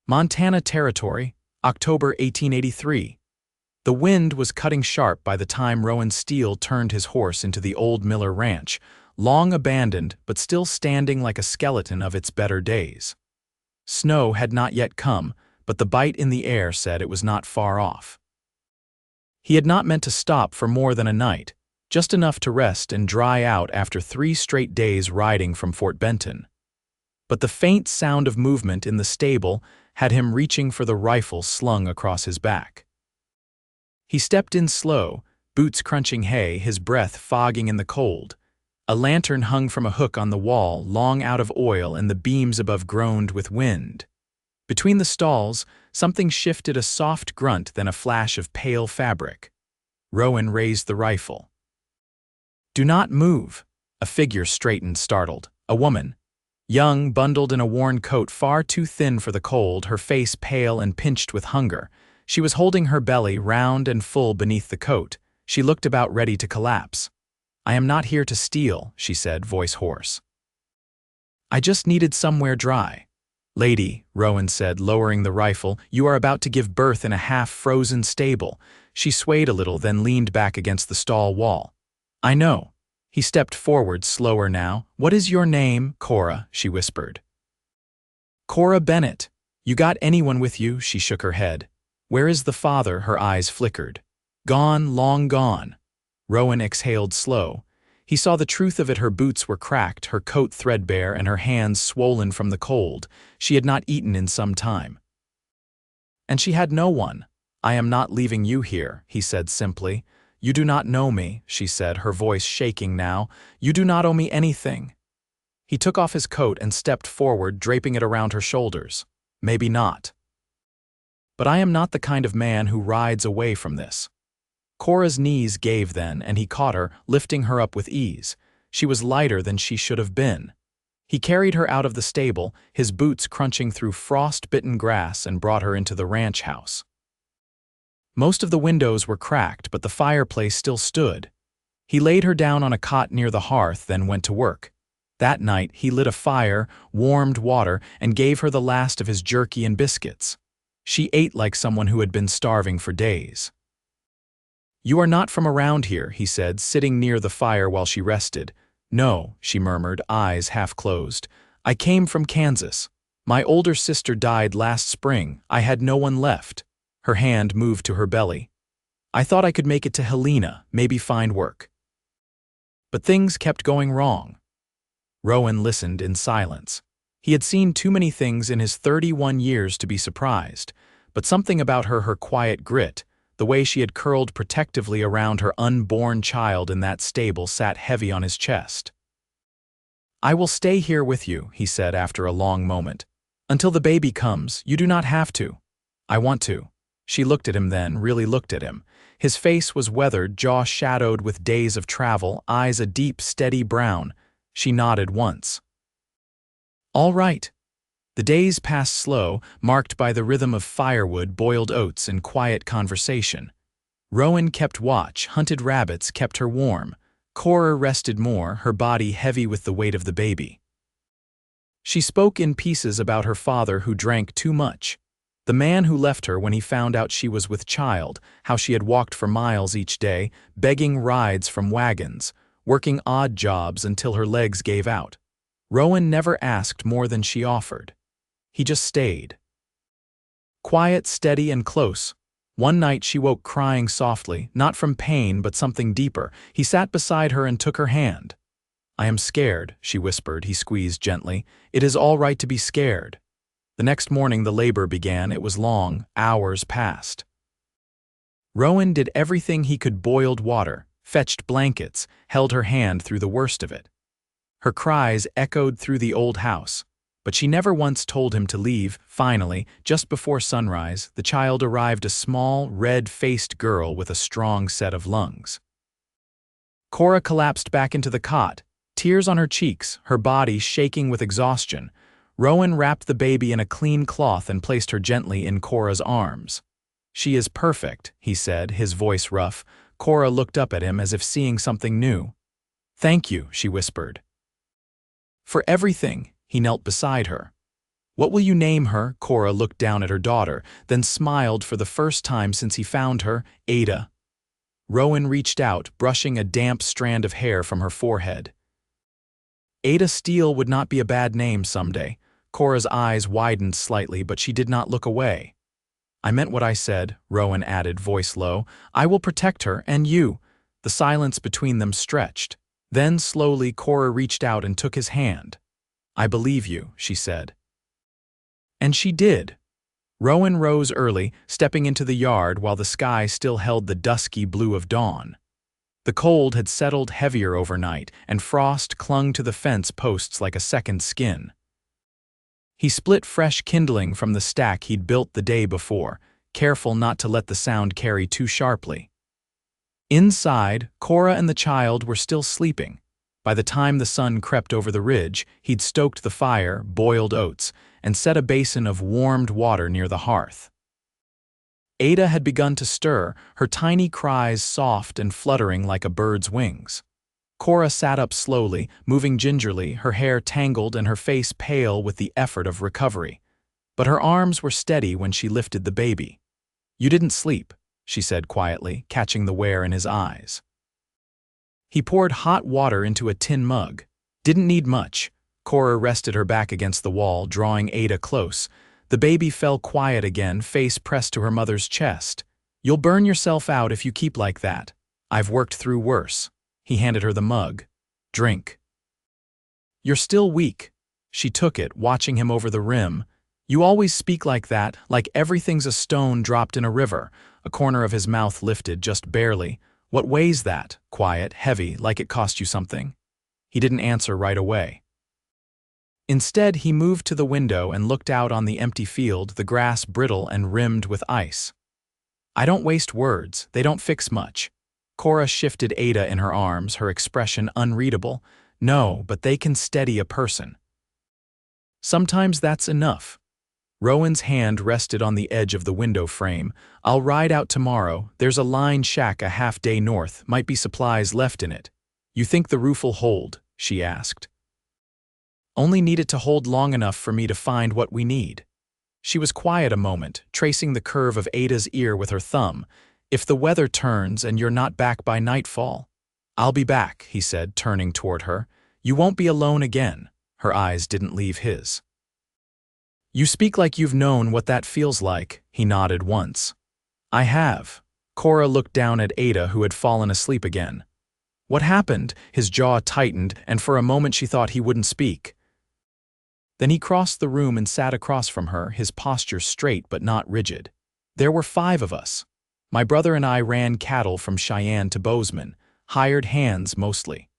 Montana Territory, October 1883. The wind was cutting sharp by the time Rowan Steele turned his horse into the old Miller Ranch, long abandoned but still standing like a skeleton of its better days. Snow had not yet come, but the bite in the air said it was not far off. He had not meant to stop for more than a night, just enough to rest and dry out after 3 straight days riding from Fort Benton. But the faint sound of movement in the stable had him reaching for the rifle slung across his back. He stepped in slow, boots crunching hay, his breath fogging in the cold. A lantern hung from a hook on the wall, long out of oil, and the beams above groaned with wind. Between the stalls, something shifted, a soft grunt, then a flash of pale fabric. Rowan raised the rifle. "Do not move." A figure straightened, startled. A woman. Young, bundled in a worn coat far too thin for the cold, her face pale and pinched with hunger. She was holding her belly round and full beneath the coat. She looked about ready to collapse. "I am not here to steal," she said, voice hoarse. "I just needed somewhere dry." "Lady," Rowan said, lowering the rifle, "you are about to give birth in a half-frozen stable." She swayed a little, then leaned back against the stall wall. "I know." He stepped forward, slower now. "What is your name?" "Cora," she whispered. "Cora Bennett. You got anyone with you?" She shook her head. "Where is the father?" Her eyes flickered. "Gone, long gone." Rowan exhaled slow. He saw the truth of it. Her boots were cracked, her coat threadbare, and her hands swollen from the cold. She had not eaten in some time. "And she had no one." "I am not leaving you here," he said simply. "You do not know me," she said, her voice shaking now. "You do not owe me anything." He took off his coat and stepped forward, draping it around her shoulders. "Maybe not. But I am not the kind of man who rides away from this." Cora's knees gave then, and he caught her, lifting her up with ease. She was lighter than she should have been. He carried her out of the stable, his boots crunching through frost-bitten grass, and brought her into the ranch house. Most of the windows were cracked, but the fireplace still stood. He laid her down on a cot near the hearth, then went to work. That night he lit a fire, warmed water, and gave her the last of his jerky and biscuits. She ate like someone who had been starving for days. "You are not from around here," he said, sitting near the fire while she rested. "No," she murmured, eyes half closed. "I came from Kansas. My older sister died last spring. I had no one left." Her hand moved to her belly. "I thought I could make it to Helena, maybe find work. But things kept going wrong." Rowan listened in silence. He had seen too many things in his 31 years to be surprised, but something about her quiet grit, the way she had curled protectively around her unborn child in that stable, sat heavy on his chest. "I will stay here with you," he said after a long moment. "Until the baby comes. You do not have to." "I want to." She looked at him then, really looked at him. His face was weathered, jaw shadowed with days of travel, eyes a deep, steady brown. She nodded once. "All right." The days passed slow, marked by the rhythm of firewood, boiled oats, and quiet conversation. Rowan kept watch, hunted rabbits, kept her warm. Cora rested more, her body heavy with the weight of the baby. She spoke in pieces about her father who drank too much. The man who left her when he found out she was with child, how she had walked for miles each day, begging rides from wagons, working odd jobs until her legs gave out. Rowan never asked more than she offered. He just stayed. Quiet, steady, and close. One night she woke crying softly, not from pain but something deeper. He sat beside her and took her hand. "I am scared," she whispered. He squeezed gently. "It is all right to be scared." The next morning the labor began. It was long. Hours passed. Rowan did everything he could: boiled water, fetched blankets, held her hand through the worst of it. Her cries echoed through the old house, but she never once told him to leave. Finally, just before sunrise, the child arrived, a small, red-faced girl with a strong set of lungs. Cora collapsed back into the cot, tears on her cheeks, her body shaking with exhaustion. Rowan wrapped the baby in a clean cloth and placed her gently in Cora's arms. "She is perfect," he said, his voice rough. Cora looked up at him as if seeing something new. "Thank you," she whispered. "For everything." He knelt beside her. What will you name her? Cora looked down at her daughter, then smiled for the first time since he found her. Ada. Rowan reached out, brushing a damp strand of hair from her forehead. Ada Steele would not be a bad name someday. Cora's eyes widened slightly, but she did not look away. I meant what I said, Rowan added, voice low. I will protect her, and you. The silence between them stretched. Then, slowly, Cora reached out and took his hand. I believe you, she said. And she did. Rowan rose early, stepping into the yard while the sky still held the dusky blue of dawn. The cold had settled heavier overnight, and frost clung to the fence posts like a second skin. He split fresh kindling from the stack he'd built the day before, careful not to let the sound carry too sharply. Inside, Cora and the child were still sleeping. By the time the sun crept over the ridge, he'd stoked the fire, boiled oats, and set a basin of warmed water near the hearth. Ada had begun to stir, her tiny cries soft and fluttering like a bird's wings. Cora sat up slowly, moving gingerly, her hair tangled and her face pale with the effort of recovery. But her arms were steady when she lifted the baby. You didn't sleep, she said quietly, catching the wear in his eyes. He poured hot water into a tin mug. Didn't need much. Cora rested her back against the wall, drawing Ada close. The baby fell quiet again, face pressed to her mother's chest. You'll burn yourself out if you keep like that. I've worked through worse. He handed her the mug. Drink. You're still weak. She took it, watching him over the rim. You always speak like that, like everything's a stone dropped in a river. A corner of his mouth lifted, just barely. What weighs that? Quiet, heavy, like it cost you something. He didn't answer right away. Instead, he moved to the window and looked out on the empty field, the grass brittle and rimmed with ice. I don't waste words. They don't fix much. Cora shifted Ada in her arms, her expression unreadable. No, but they can steady a person. Sometimes that's enough. Rowan's hand rested on the edge of the window frame. I'll ride out tomorrow. There's a line shack a half-day north. Might be supplies left in it. You think the roof'll hold? She asked. Only need it to hold long enough for me to find what we need. She was quiet a moment, tracing the curve of Ada's ear with her thumb. If the weather turns and you're not back by nightfall. I'll be back, he said, turning toward her. You won't be alone again. Her eyes didn't leave his. You speak like you've known what that feels like, he nodded once. I have. Cora looked down at Ada, who had fallen asleep again. What happened? His jaw tightened, and for a moment she thought he wouldn't speak. Then he crossed the room and sat across from her, his posture straight but not rigid. There were 5 of us. My brother and I ran cattle from Cheyenne to Bozeman, hired hands mostly.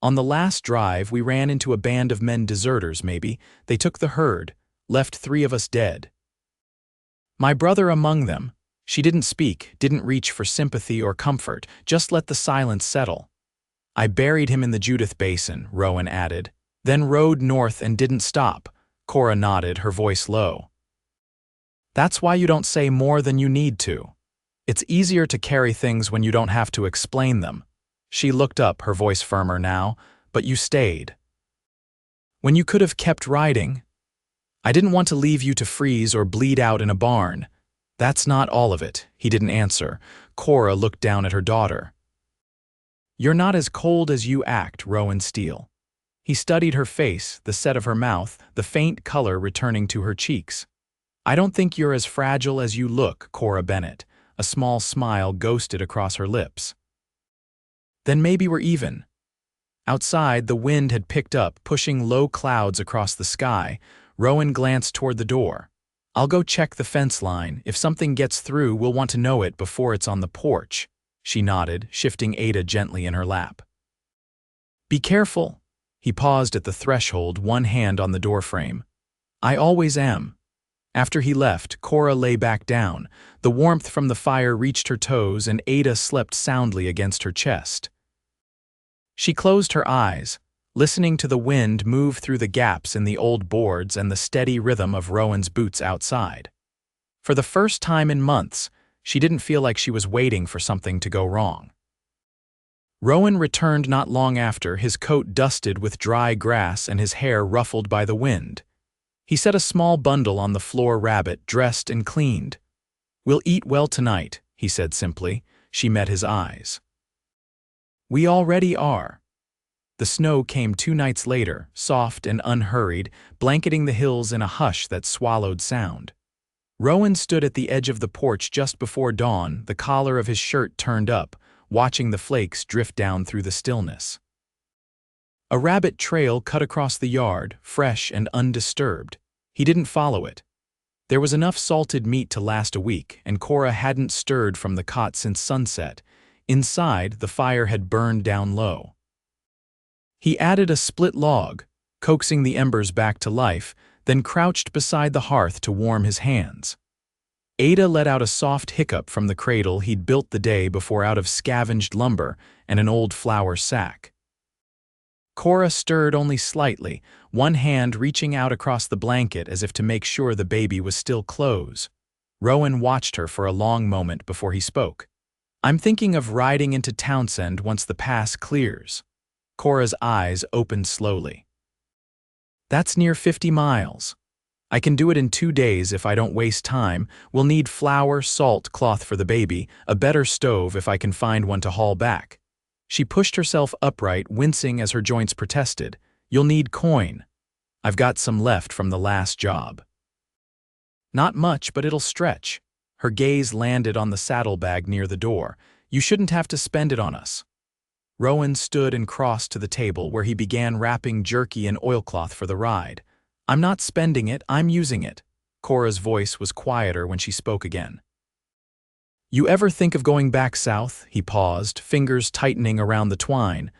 On the last drive, we ran into a band of men, deserters maybe. They took the herd, left 3 of us dead. My brother among them. She didn't speak, didn't reach for sympathy or comfort, just let the silence settle. I buried him in the Judith Basin, Rowan added, then rode north and didn't stop. Cora nodded, her voice low. That's why you don't say more than you need to. It's easier to carry things when you don't have to explain them. She looked up, her voice firmer now. But you stayed. When you could have kept riding. I didn't want to leave you to freeze or bleed out in a barn. That's not all of it. He didn't answer. Cora looked down at her daughter. You're not as cold as you act, Rowan Steele. He studied her face, the set of her mouth, the faint color returning to her cheeks. I don't think you're as fragile as you look, Cora Bennett. A small smile ghosted across her lips. Then maybe we're even. Outside, the wind had picked up, pushing low clouds across the sky. Rowan glanced toward the door. I'll go check the fence line. If something gets through, we'll want to know it before it's on the porch. She nodded, shifting Ada gently in her lap. Be careful. He paused at the threshold, one hand on the doorframe. I always am. After he left, Cora lay back down. The warmth from the fire reached her toes, and Ada slept soundly against her chest. She closed her eyes, listening to the wind move through the gaps in the old boards and the steady rhythm of Rowan's boots outside. For the first time in months, she didn't feel like she was waiting for something to go wrong. Rowan returned not long after, his coat dusted with dry grass and his hair ruffled by the wind. He set a small bundle on the floor. Rabbit, dressed and cleaned. "We'll eat well tonight," he said simply. She met his eyes. "We already are." The snow came 2 nights later, soft and unhurried, blanketing the hills in a hush that swallowed sound. Rowan stood at the edge of the porch just before dawn, the collar of his shirt turned up, watching the flakes drift down through the stillness. A rabbit trail cut across the yard, fresh and undisturbed. He didn't follow it. There was enough salted meat to last a week, and Cora hadn't stirred from the cot since sunset. Inside, the fire had burned down low. He added a split log, coaxing the embers back to life, then crouched beside the hearth to warm his hands. Ada let out a soft hiccup from the cradle he'd built the day before out of scavenged lumber and an old flour sack. Cora stirred only slightly, one hand reaching out across the blanket as if to make sure the baby was still close. Rowan watched her for a long moment before he spoke. "I'm thinking of riding into Townsend once the pass clears." Cora's eyes opened slowly. "That's near 50 miles. I can do it in 2 days if I don't waste time. We'll need flour, salt, cloth for the baby, a better stove if I can find one to haul back." She pushed herself upright, wincing as her joints protested. "You'll need coin. I've got some left from the last job." "Not much, but it'll stretch." Her gaze landed on the saddlebag near the door. "You shouldn't have to spend it on us." Rowan stood and crossed to the table where he began wrapping jerky and oilcloth for the ride. "I'm not spending it, I'm using it." Cora's voice was quieter when she spoke again. "You ever think of going back south?" He paused, fingers tightening around the twine.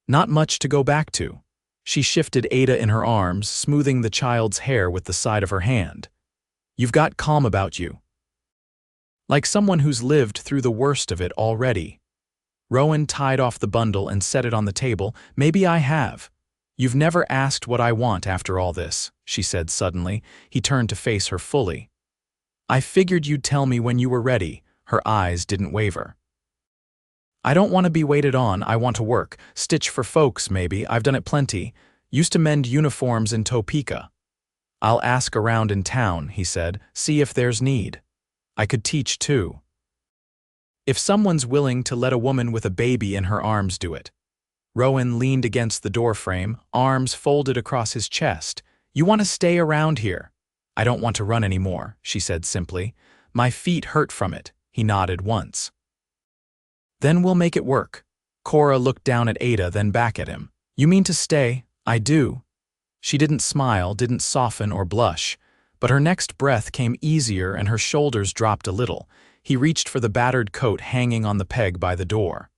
"Not much to go back to." She shifted Ada in her arms, smoothing the child's hair with the side of her hand. "You've got calm about you. Like someone who's lived through the worst of it already." Rowan tied off the bundle and set it on the table. "Maybe I have." "You've never asked what I want after all this," she said suddenly. He turned to face her fully. "I figured you'd tell me when you were ready." Her eyes didn't waver. "I don't want to be waited on, I want to work. Stitch for folks, maybe. I've done it plenty. Used to mend uniforms in Topeka." "I'll ask around in town," he said. "See if there's need. I could teach too. If someone's willing to let a woman with a baby in her arms do it." Rowan leaned against the doorframe, arms folded across his chest. "You want to stay around here?" "I don't want to run anymore," she said simply. "My feet hurt from it." He nodded once. "Then we'll make it work." Cora looked down at Ada, then back at him. "You mean to stay?" "I do." She didn't smile, didn't soften or blush, but her next breath came easier and her shoulders dropped a little. He reached for the battered coat hanging on the peg by the door.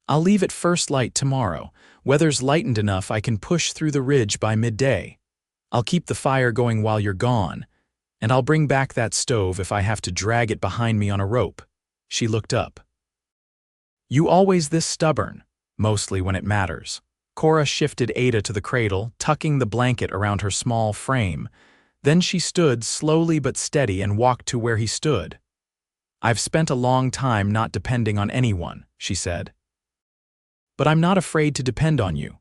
"I'll leave at first light tomorrow. Weather's lightened enough I can push through the ridge by midday. I'll keep the fire going while you're gone, and I'll bring back that stove if I have to drag it behind me on a rope." She looked up. "You always this stubborn?" "Mostly when it matters." Cora shifted Ada to the cradle, tucking the blanket around her small frame. Then she stood slowly but steady and walked to where he stood. "I've spent a long time not depending on anyone," she said. "But I'm not afraid to depend on you."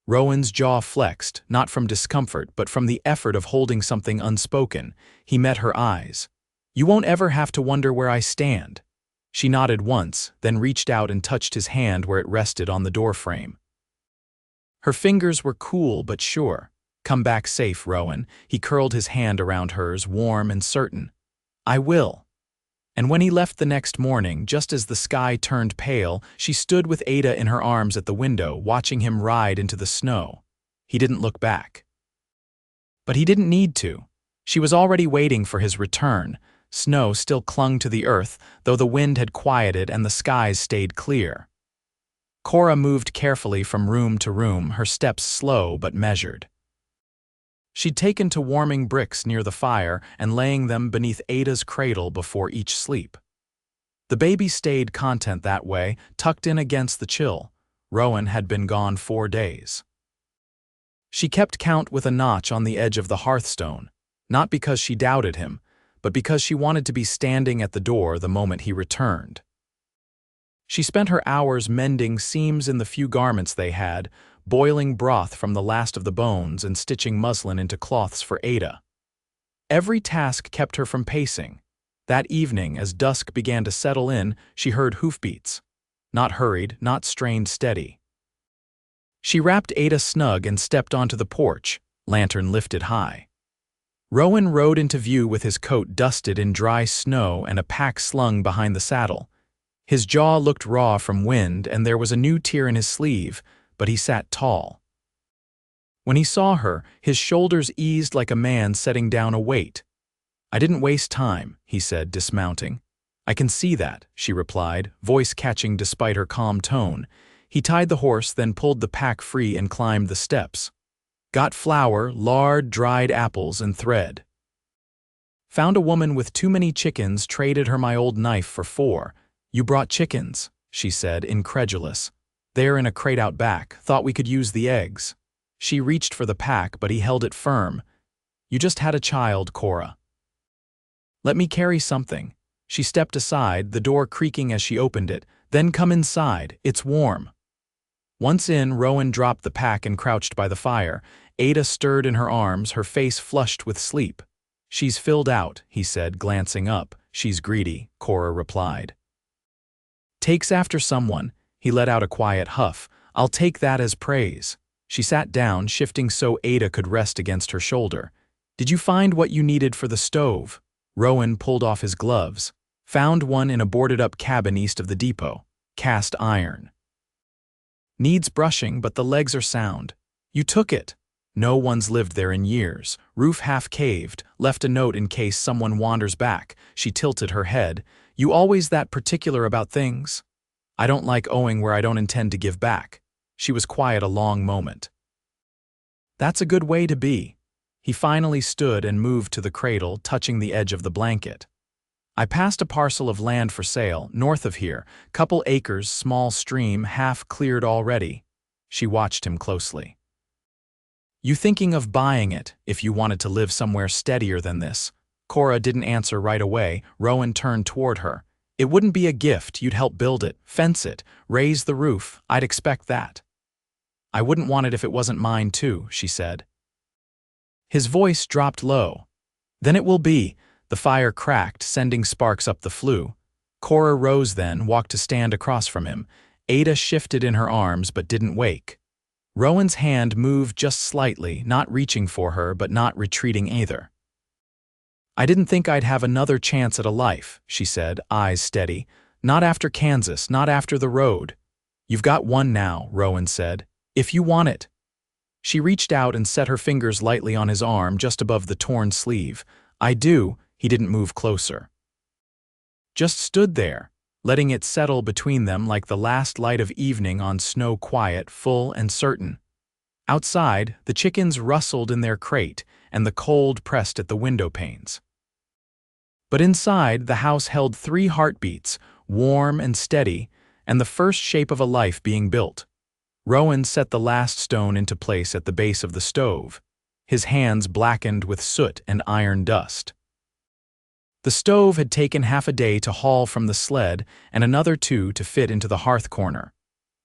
Rowan's jaw flexed, not from discomfort, but from the effort of holding something unspoken. He met her eyes. "You won't ever have to wonder where I stand." She nodded once, then reached out and touched his hand where it rested on the doorframe. Her fingers were cool but sure. "Come back safe, Rowan." He curled his hand around hers, warm and certain. "I will." And when he left the next morning, just as the sky turned pale, she stood with Ada in her arms at the window, watching him ride into the snow. He didn't look back. But he didn't need to. She was already waiting for his return. Snow still clung to the earth, though the wind had quieted and the skies stayed clear. Cora moved carefully from room to room, her steps slow but measured. She'd taken to warming bricks near the fire and laying them beneath Ada's cradle before each sleep. The baby stayed content that way, tucked in against the chill. Rowan had been gone 4 days. She kept count with a notch on the edge of the hearthstone, not because she doubted him, but because she wanted to be standing at the door the moment he returned. She spent her hours mending seams in the few garments they had, boiling broth from the last of the bones and stitching muslin into cloths for Ada. Every task kept her from pacing. That evening, as dusk began to settle in, she heard hoofbeats. Not hurried, not strained, steady. She wrapped Ada snug and stepped onto the porch, lantern lifted high. Rowan rode into view with his coat dusted in dry snow and a pack slung behind the saddle. His jaw looked raw from wind and there was a new tear in his sleeve, but he sat tall. When he saw her, his shoulders eased like a man setting down a weight. "I didn't waste time," he said, dismounting. "I can see that," she replied, voice catching despite her calm tone. He tied the horse, then pulled the pack free and climbed the steps. "Got flour, lard, dried apples, and thread. Found a woman with too many chickens, traded her my old knife for 4. "You brought chickens," she said, incredulous. "They're in a crate out back. Thought we could use the eggs." She reached for the pack, but he held it firm. "You just had a child, Cora. Let me carry something." She stepped aside, the door creaking as she opened it. "Then come inside. It's warm." Once in, Rowan dropped the pack and crouched by the fire. Ada stirred in her arms, her face flushed with sleep. "She's filled out," he said, glancing up. "She's greedy," Cora replied. "Takes after someone." He let out a quiet huff. "I'll take that as praise." She sat down, shifting so Ada could rest against her shoulder. "Did you find what you needed for the stove?" Rowan pulled off his gloves. "Found one in a boarded-up cabin east of the depot. Cast iron. Needs brushing, but the legs are sound." "You took it." "No one's lived there in years. Roof half caved. Left a note in case someone wanders back." She tilted her head. "You always that particular about things?" "I don't like owing where I don't intend to give back." She was quiet a long moment. "That's a good way to be." He finally stood and moved to the cradle, touching the edge of the blanket. "I passed a parcel of land for sale, north of here. Couple acres, small stream, half cleared already." She watched him closely. "You thinking of buying it, if you wanted to live somewhere steadier than this?" Cora didn't answer right away. Rowan turned toward her. "It wouldn't be a gift. You'd help build it, fence it, raise the roof. I'd expect that." "I wouldn't want it if it wasn't mine too," she said. His voice dropped low. "Then it will be." The fire cracked, sending sparks up the flue. Cora rose then, walked to stand across from him. Ada shifted in her arms but didn't wake. Rowan's hand moved just slightly, not reaching for her but not retreating either. "I didn't think I'd have another chance at a life," she said, eyes steady. "Not after Kansas, not after the road." "You've got one now," Rowan said. "If you want it." She reached out and set her fingers lightly on his arm just above the torn sleeve. "I do." He didn't move closer. Just stood there, letting it settle between them like the last light of evening on snow, quiet, full and certain. Outside, the chickens rustled in their crate and the cold pressed at the window panes. But inside, the house held 3 heartbeats, warm and steady, and the first shape of a life being built. Rowan set the last stone into place at the base of the stove, his hands blackened with soot and iron dust. The stove had taken half a day to haul from the sled and another 2 to fit into the hearth corner.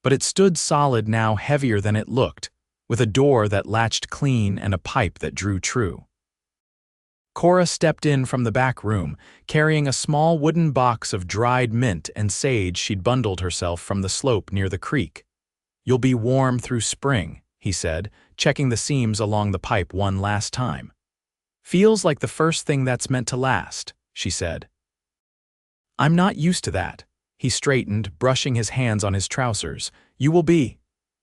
But it stood solid now, heavier than it looked, with a door that latched clean and a pipe that drew true. Cora stepped in from the back room, carrying a small wooden box of dried mint and sage she'd bundled herself from the slope near the creek. "You'll be warm through spring," he said, checking the seams along the pipe one last time. "Feels like the first thing that's meant to last," she said. "I'm not used to that." He straightened, brushing his hands on his trousers. "You will be."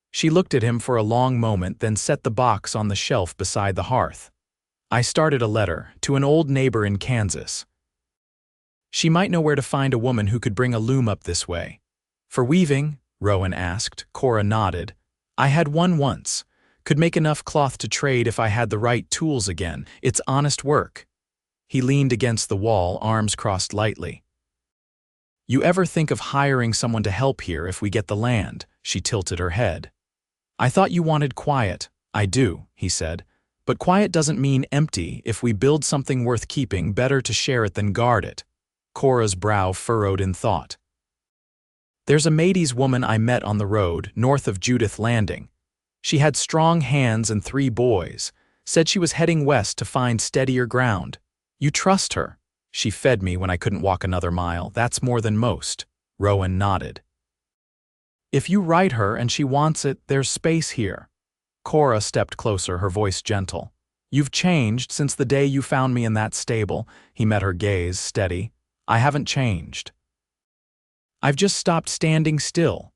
She looked at him for a long moment, then set the box on the shelf beside the hearth. "I started a letter to an old neighbor in Kansas. She might know where to find a woman who could bring a loom up this way." "For weaving?" Rowan asked. Cora nodded. "I had one once. Could make enough cloth to trade if I had the right tools again. It's honest work." He leaned against the wall, arms crossed lightly. "You ever think of hiring someone to help here if we get the land?" She tilted her head. "I thought you wanted quiet." "I do," he said. "But quiet doesn't mean empty. If we build something worth keeping, better to share it than guard it." Cora's brow furrowed in thought. "There's a Métis woman I met on the road, north of Judith Landing. She had strong hands and 3 boys. Said she was heading west to find steadier ground. You trust her. She fed me when I couldn't walk another mile. That's more than most. Rowan nodded. If you write her and she wants it, there's space here. Cora stepped closer, her voice gentle. You've changed since the day you found me in that stable. He met her gaze, steady. I haven't changed. I've just stopped standing still.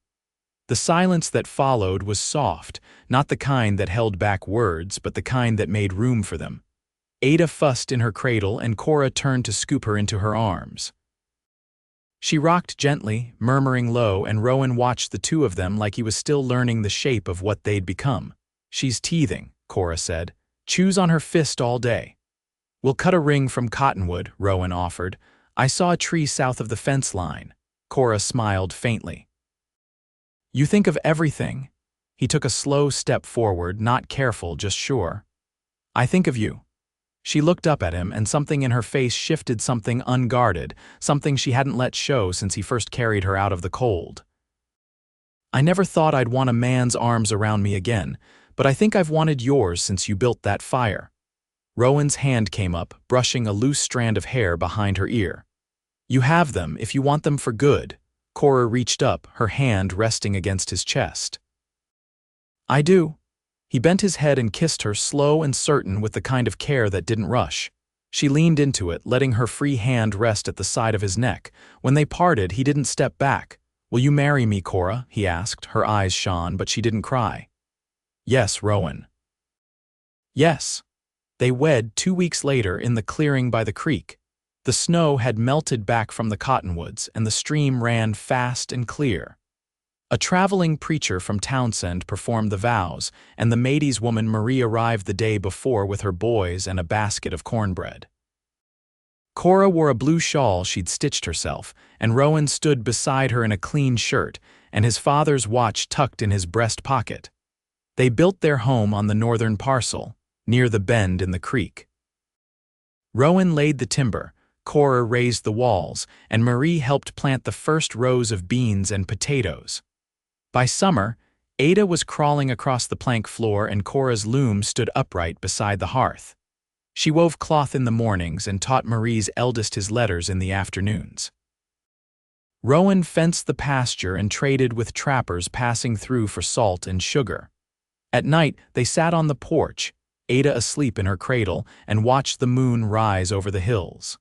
The silence that followed was soft, not the kind that held back words, but the kind that made room for them. Ada fussed in her cradle, and Cora turned to scoop her into her arms. She rocked gently, murmuring low, and Rowan watched the 2 of them like he was still learning the shape of what they'd become. She's teething, Cora said. Chews on her fist all day. We'll cut a ring from cottonwood, Rowan offered. I saw a tree south of the fence line. Cora smiled faintly. You think of everything. He took a slow step forward, not careful, just sure. I think of you. She looked up at him, and something in her face shifted, something unguarded, something she hadn't let show since he first carried her out of the cold. I never thought I'd want a man's arms around me again, but I think I've wanted yours since you built that fire. Rowan's hand came up, brushing a loose strand of hair behind her ear. You have them if you want them for good. Cora reached up, her hand resting against his chest. I do. He bent his head and kissed her, slow and certain, with the kind of care that didn't rush. She leaned into it, letting her free hand rest at the side of his neck. When they parted, he didn't step back. Will you marry me, Cora? He asked. Her eyes shone, but she didn't cry. Yes, Rowan. Yes. They wed 2 weeks later in the clearing by the creek. The snow had melted back from the cottonwoods, and the stream ran fast and clear. A traveling preacher from Townsend performed the vows, and the Maidies woman Marie arrived the day before with her boys and a basket of cornbread. Cora wore a blue shawl she'd stitched herself, and Rowan stood beside her in a clean shirt, and his father's watch tucked in his breast pocket. They built their home on the northern parcel, near the bend in the creek. Rowan laid the timber, Cora raised the walls, and Marie helped plant the first rows of beans and potatoes. By summer, Ada was crawling across the plank floor, and Cora's loom stood upright beside the hearth. She wove cloth in the mornings and taught Marie's eldest his letters in the afternoons. Rowan fenced the pasture and traded with trappers passing through for salt and sugar. At night, they sat on the porch, Ada asleep in her cradle, and watched the moon rise over the hills.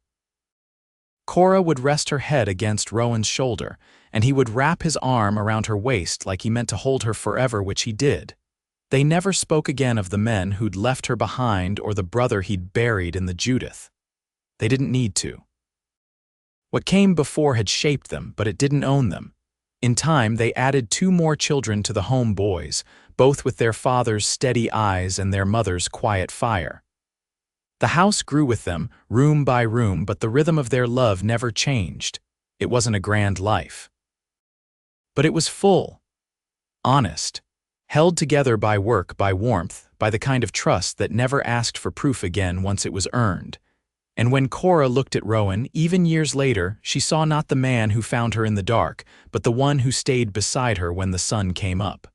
Cora would rest her head against Rowan's shoulder, and he would wrap his arm around her waist like he meant to hold her forever, which he did. They never spoke again of the men who'd left her behind or the brother he'd buried in the Judith. They didn't need to. What came before had shaped them, but it didn't own them. In time, they added 2 more children to the home boys, both with their father's steady eyes and their mother's quiet fire. The house grew with them, room by room, but the rhythm of their love never changed. It wasn't a grand life. But it was full, honest, held together by work, by warmth, by the kind of trust that never asked for proof again once it was earned. And when Cora looked at Rowan, even years later, she saw not the man who found her in the dark, but the one who stayed beside her when the sun came up.